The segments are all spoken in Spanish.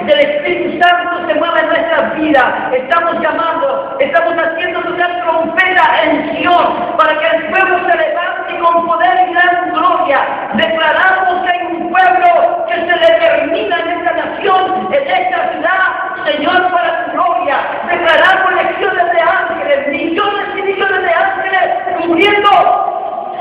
del Espíritu Santo se mueva en nuestras vidas. Estamos llamando, estamos haciendo una trompeta en Sion para que el pueblo se levante con poder y gran gloria. Declaramos que hay un pueblo que se determina en esta nación, en esta ciudad, Señor, para tu gloria. Declaramos legiones de ángeles, millones y millones de ángeles cubriendo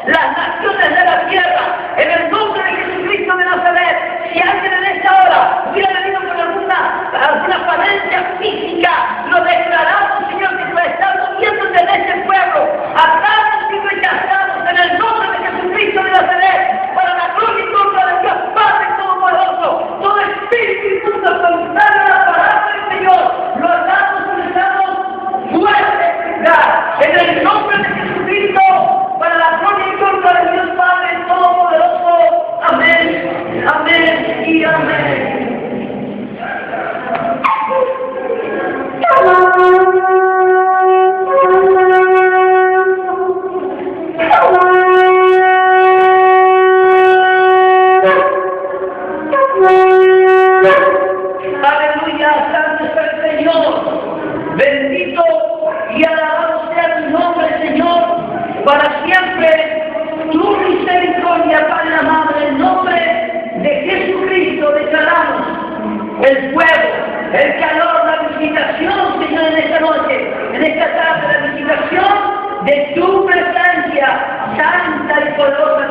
las naciones de la tierra, en el nombre de Jesucristo de Nazaret. Si alguien en esta hora hubiera venido con alguna falencia física, lo declaramos, Señor, que tú estás moviéndote en este pueblo, atados y rechazados en el nombre de Jesucristo de Nazaret, para la gloria y honra de Dios Padre Todopoderoso. Todo espíritu inmundo contrario a la palabra del Señor, lo atamos y estamos fuerte, en el nombre de Jesucristo, para la gloria y honra de Dios Padre Todopoderoso. Amén, amén y amén. Aleluya, santo es el Señor. Bendito y alabado sea tu nombre, Señor, para siempre. Tu misericordia, Padre amado, en el nombre de Jesucristo declaramos el fuego, el calor, la visitación, Señor, en esta noche, en esta tarde, la visitación de tu presencia santa y poderosa